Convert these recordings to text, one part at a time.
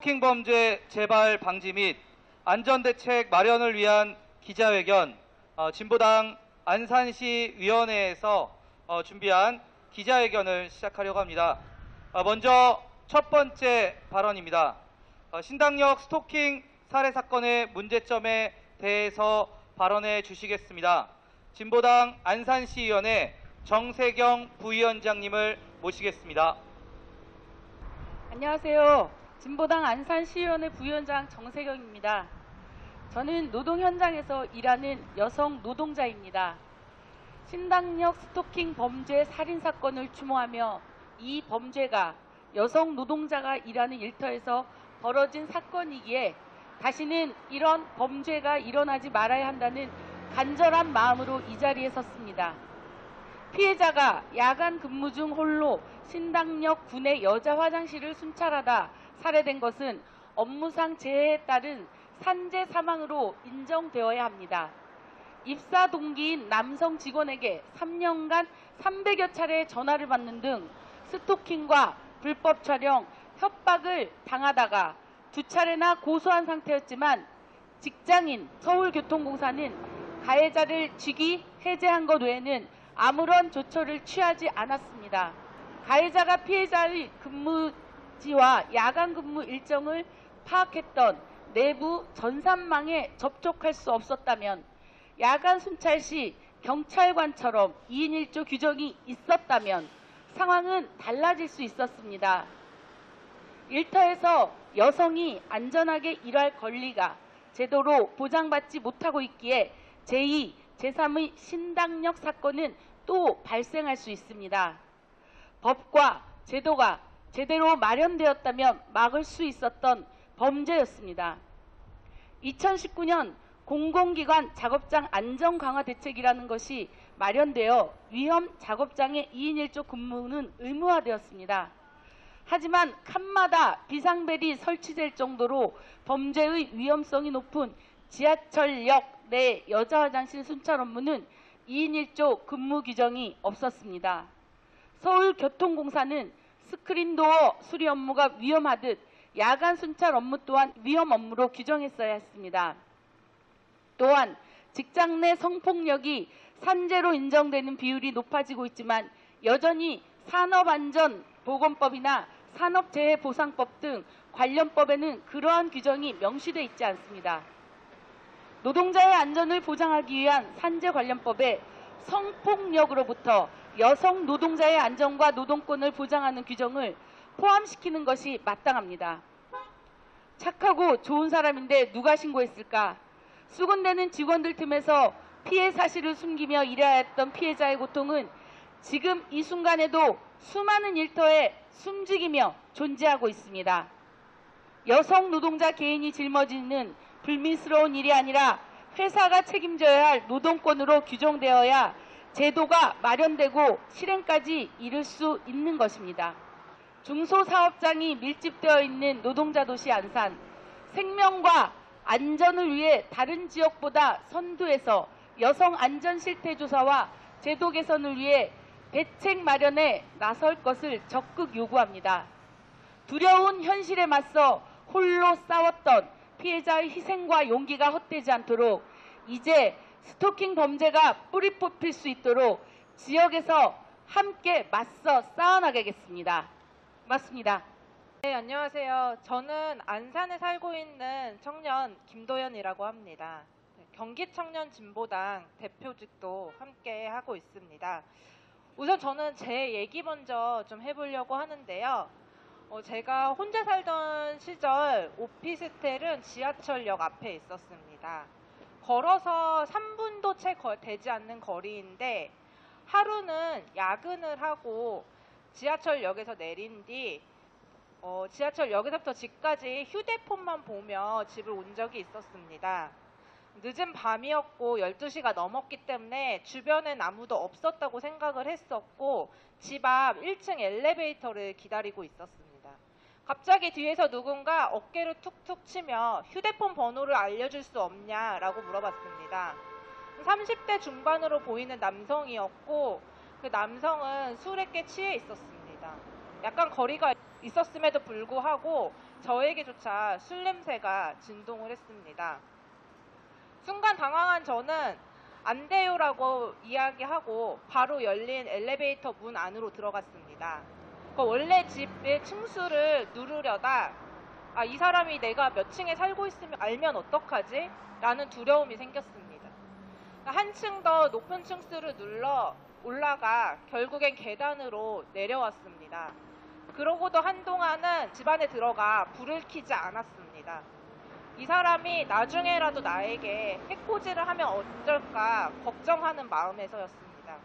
스토킹 범죄 재발 방지 및 안전대책 마련을 위한 기자회견, 진보당 안산시 위원회에서 준비한 기자회견을 시작하려고 합니다. 먼저 첫 번째 발언입니다. 신당역 스토킹 살해 사건의 문제점에 대해서 발언해 주시겠습니다. 진보당 안산시 위원회 정세경 부위원장님을 모시겠습니다. 안녕하세요. 진보당 안산시의원회 부위원장 정세경입니다. 저는 노동 현장에서 일하는 여성 노동자입니다. 신당역 스토킹 범죄 살인 사건을 추모하며 이 범죄가 여성 노동자가 일하는 일터에서 벌어진 사건이기에 다시는 이런 범죄가 일어나지 말아야 한다는 간절한 마음으로 이 자리에 섰습니다. 피해자가 야간 근무 중 홀로 신당역 구내 여자 화장실을 순찰하다 살해된 것은 업무상 재해에 따른 산재 사망으로 인정되어야 합니다. 입사 동기인 남성 직원에게 3년간 300여 차례 전화를 받는 등 스토킹과 불법 촬영, 협박을 당하다가 2차례나 고소한 상태였지만 직장인 서울교통공사는 가해자를 직위, 해제한 것 외에는 아무런 조처를 취하지 않았습니다. 가해자가 피해자의 근무지와 야간 근무 일정을 파악했던 내부 전산망에 접촉할 수 없었다면, 야간 순찰 시 경찰관처럼 2인 1조 규정이 있었다면 상황은 달라질 수 있었습니다. 일터에서 여성이 안전하게 일할 권리가 제대로 보장받지 못하고 있기에 제2, 제3의 신당역 사건은 또 발생할 수 있습니다. 법과 제도가 제대로 마련되었다면 막을 수 있었던 범죄였습니다. 2019년 공공기관 작업장 안전 강화 대책이라는 것이 마련되어 위험 작업장의 2인 1조 근무는 의무화되었습니다. 하지만 칸마다 비상벨이 설치될 정도로 범죄의 위험성이 높은 지하철역 내 여자 화장실 순찰 업무는 2인 1조 근무 규정이 없었습니다. 서울교통공사는 스크린도어 수리 업무가 위험하듯 야간 순찰 업무 또한 위험 업무로 규정했어야 했습니다. 또한 직장 내 성폭력이 산재로 인정되는 비율이 높아지고 있지만 여전히 산업안전보건법이나 산업재해보상법 등 관련 법에는 그러한 규정이 명시되어 있지 않습니다. 노동자의 안전을 보장하기 위한 산재 관련법에 성폭력으로부터 여성 노동자의 안전과 노동권을 보장하는 규정을 포함시키는 것이 마땅합니다. 착하고 좋은 사람인데 누가 신고했을까? 수군대는 직원들 틈에서 피해 사실을 숨기며 일해야 했던 피해자의 고통은 지금 이 순간에도 수많은 일터에 숨죽이며 존재하고 있습니다. 여성 노동자 개인이 짊어지는 불미스러운 일이 아니라 회사가 책임져야 할 노동권으로 규정되어야 제도가 마련되고 실행까지 이룰 수 있는 것입니다. 중소사업장이 밀집되어 있는 노동자 도시 안산, 생명과 안전을 위해 다른 지역보다 선두에서 여성 안전 실태 조사와 제도 개선을 위해 대책 마련에 나설 것을 적극 요구합니다. 두려운 현실에 맞서 홀로 싸웠던 피해자의 희생과 용기가 헛되지 않도록 이제 스토킹 범죄가 뿌리 뽑힐 수 있도록 지역에서 함께 맞서 싸워나가겠습니다. 고맙습니다. 네, 안녕하세요. 저는 안산에 살고 있는 청년 김도연이라고 합니다. 경기청년진보당 대표직도 함께 하고 있습니다. 우선 저는 제 얘기 먼저 좀 해보려고 하는데요. 제가 혼자 살던 시절 오피스텔은 지하철역 앞에 있었습니다. 걸어서 3분도 채 되지 않는 거리인데 하루는 야근을 하고 지하철역에서 내린 뒤 지하철역에서부터 집까지 휴대폰만 보며 집을 온 적이 있었습니다. 늦은 밤이었고 12시가 넘었기 때문에 주변엔 아무도 없었다고 생각을 했었고 집 앞 1층 엘리베이터를 기다리고 있었습니다. 갑자기 뒤에서 누군가 어깨를 툭툭 치며 휴대폰 번호를 알려줄 수 없냐라고 물어봤습니다. 30대 중반으로 보이는 남성이었고 그 남성은 술에 꽤 취해 있었습니다. 약간 거리가 있었음에도 불구하고 저에게조차 술 냄새가 진동을 했습니다. 순간 당황한 저는 안 돼요라고 이야기하고 바로 열린 엘리베이터 문 안으로 들어갔습니다. 원래 집의 층수를 누르려다 이 사람이 내가 몇 층에 살고 있으면 알면 어떡하지? 라는 두려움이 생겼습니다. 한층 더 높은 층수를 눌러 올라가 결국엔 계단으로 내려왔습니다. 그러고도 한동안은 집 안에 들어가 불을 켜지 않았습니다. 이 사람이 나중에라도 나에게 해코지를 하면 어쩔까 걱정하는 마음에서였습니다.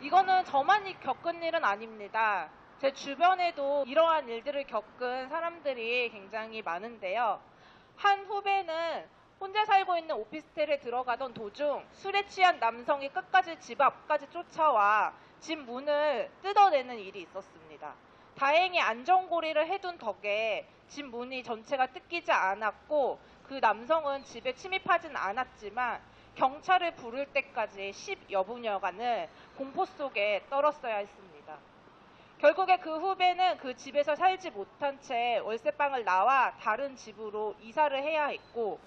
이거는 저만 겪은 일은 아닙니다. 제 주변에도 이러한 일들을 겪은 사람들이 굉장히 많은데요. 한 후배는 혼자 살고 있는 오피스텔에 들어가던 도중 술에 취한 남성이 끝까지 집 앞까지 쫓아와 집 문을 뜯어내는 일이 있었습니다. 다행히 안전고리를 해둔 덕에 집 문이 전체가 뜯기지 않았고 그 남성은 집에 침입하진 않았지만 경찰을 부를 때까지 10여 분여간을 공포 속에 떨었어야 했습니다. 결국에 그 후배는 그 집에서 살지 못한 채 월세방을 나와 다른 집으로 이사를 해야 했고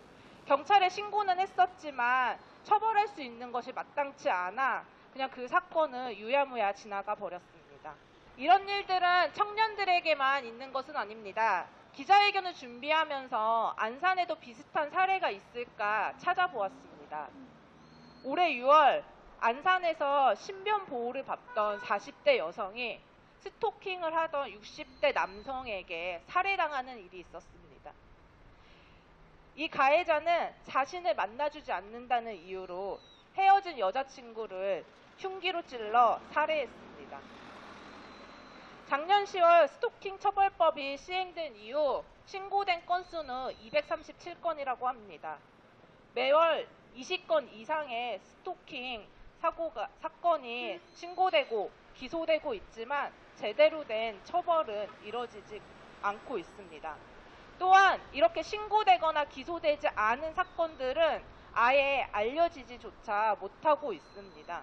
경찰에 신고는 했었지만 처벌할 수 있는 것이 마땅치 않아 그냥 그 사건은 유야무야 지나가 버렸습니다. 이런 일들은 청년들에게만 있는 것은 아닙니다. 기자회견을 준비하면서 안산에도 비슷한 사례가 있을까 찾아보았습니다. 올해 6월 안산에서 신변 보호를 받던 40대 여성이 스토킹을 하던 60대 남성에게 살해당하는 일이 있었습니다. 이 가해자는 자신을 만나주지 않는다는 이유로 헤어진 여자친구를 흉기로 찔러 살해했습니다. 작년 10월 스토킹 처벌법이 시행된 이후 신고된 건수는 237건이라고 합니다. 매월 20건 이상의 스토킹 사건이 신고되고 기소되고 있지만 제대로 된 처벌은 이뤄지지 않고 있습니다. 또한 이렇게 신고되거나 기소되지 않은 사건들은 아예 알려지지조차 못하고 있습니다.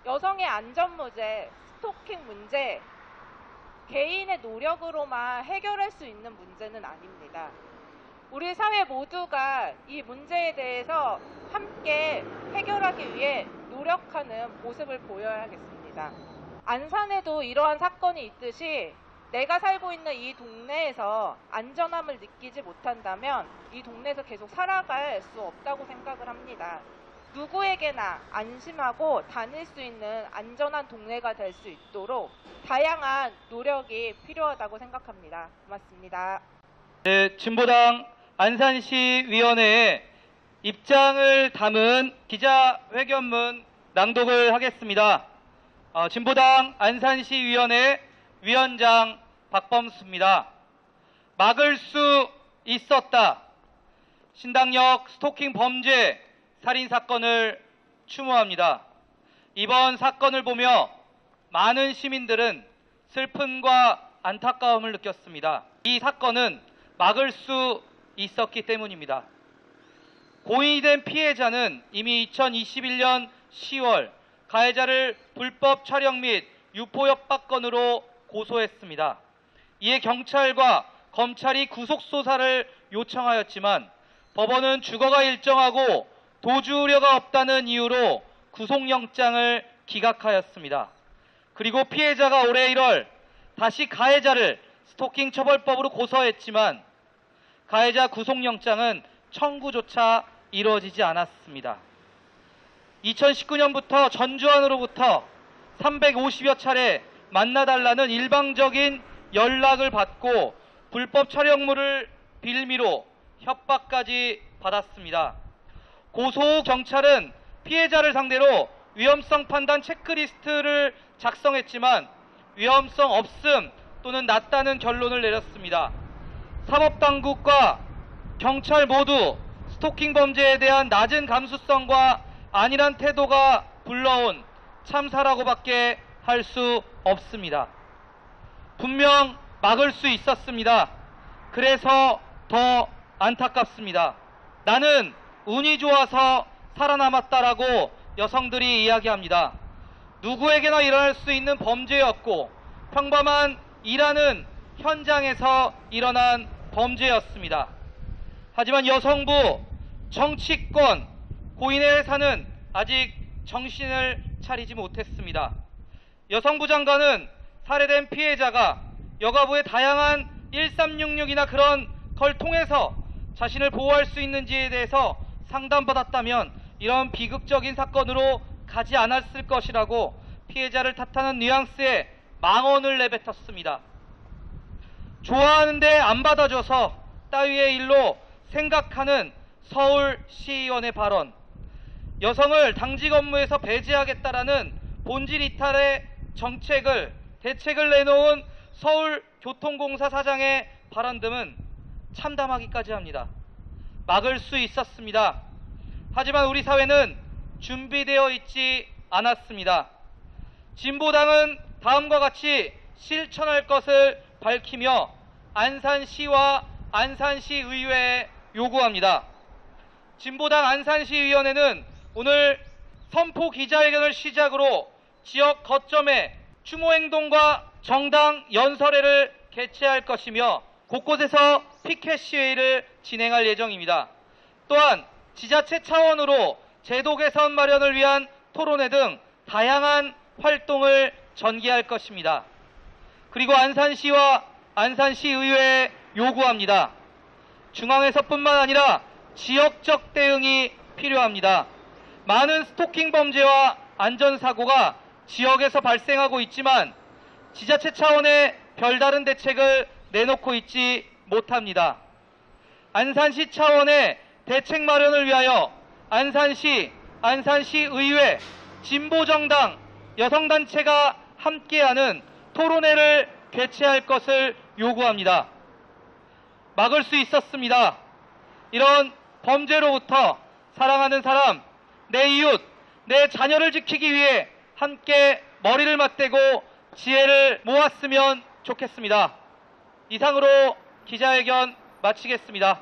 여성의 안전 문제, 스토킹 문제, 개인의 노력으로만 해결할 수 있는 문제는 아닙니다. 우리 사회 모두가 이 문제에 대해서 함께 해결하기 위해 노력하는 모습을 보여야겠습니다. 안산에도 이러한 사건이 있듯이 내가 살고 있는 이 동네에서 안전함을 느끼지 못한다면 이 동네에서 계속 살아갈 수 없다고 생각을 합니다. 누구에게나 안심하고 다닐 수 있는 안전한 동네가 될 수 있도록 다양한 노력이 필요하다고 생각합니다. 고맙습니다. 네, 진보당 안산시위원회의 입장을 담은 기자회견문 낭독을 하겠습니다. 진보당 안산시위원회 위원장 박범수입니다. 막을 수 있었다. 신당역 스토킹 범죄 살인 사건을 추모합니다. 이번 사건을 보며 많은 시민들은 슬픔과 안타까움을 느꼈습니다. 이 사건은 막을 수 있었기 때문입니다. 고인이 된 피해자는 이미 2021년 10월 가해자를 불법 촬영 및 유포 협박 건으로 고소했습니다. 이에 경찰과 검찰이 구속수사를 요청하였지만 법원은 주거가 일정하고 도주 우려가 없다는 이유로 구속영장을 기각하였습니다. 그리고 피해자가 올해 1월 다시 가해자를 스토킹 처벌법으로 고소했지만 가해자 구속영장은 청구조차 이루어지지 않았습니다. 2019년부터 전주환으로부터 350여 차례 만나달라는 일방적인 연락을 받고 불법 촬영물을 빌미로 협박까지 받았습니다. 고소 후 경찰은 피해자를 상대로 위험성 판단 체크리스트를 작성했지만 위험성 없음 또는 낮다는 결론을 내렸습니다. 사법당국과 경찰 모두 스토킹 범죄에 대한 낮은 감수성과 안일한 태도가 불러온 참사라고밖에 할 수 없습니다. 분명 막을 수 있었습니다. 그래서 더 안타깝습니다. 나는 운이 좋아서 살아남았다라고 여성들이 이야기합니다. 누구에게나 일어날 수 있는 범죄였고 평범한 일하는 현장에서 일어난 범죄였습니다. 하지만 여성부, 정치권, 고인의 회사는 아직 정신을 차리지 못했습니다. 여성부 장관은 살해된 피해자가 여가부의 다양한 1366이나 그런 걸 통해서 자신을 보호할 수 있는지에 대해서 상담받았다면 이런 비극적인 사건으로 가지 않았을 것이라고 피해자를 탓하는 뉘앙스의 망언을 내뱉었습니다. 좋아하는데 안 받아줘서 따위의 일로 생각하는 서울시의원의 발언, 여성을 당직 업무에서 배제하겠다라는 본질 이탈의 대책을 내놓은 서울교통공사 사장의 발언 등은 참담하기까지 합니다. 막을 수 있었습니다. 하지만 우리 사회는 준비되어 있지 않았습니다. 진보당은 다음과 같이 실천할 것을 밝히며 안산시와 안산시의회에 요구합니다. 진보당 안산시의원회는 오늘 선포 기자회견을 시작으로 지역 거점에 추모행동과 정당 연설회를 개최할 것이며 곳곳에서 피켓 시위를 진행할 예정입니다. 또한 지자체 차원으로 제도 개선 마련을 위한 토론회 등 다양한 활동을 전개할 것입니다. 그리고 안산시와 안산시의회에 요구합니다. 중앙에서뿐만 아니라 지역적 대응이 필요합니다. 많은 스토킹 범죄와 안전사고가 지역에서 발생하고 있지만 지자체 차원의 별다른 대책을 내놓고 있지 못합니다. 안산시 차원의 대책 마련을 위하여 안산시, 안산시의회, 진보정당, 여성단체가 함께하는 토론회를 개최할 것을 요구합니다. 막을 수 있었습니다. 이런 범죄로부터 사랑하는 사람, 내 이웃, 내 자녀를 지키기 위해 함께 머리를 맞대고 지혜를 모았으면 좋겠습니다. 이상으로 기자회견 마치겠습니다.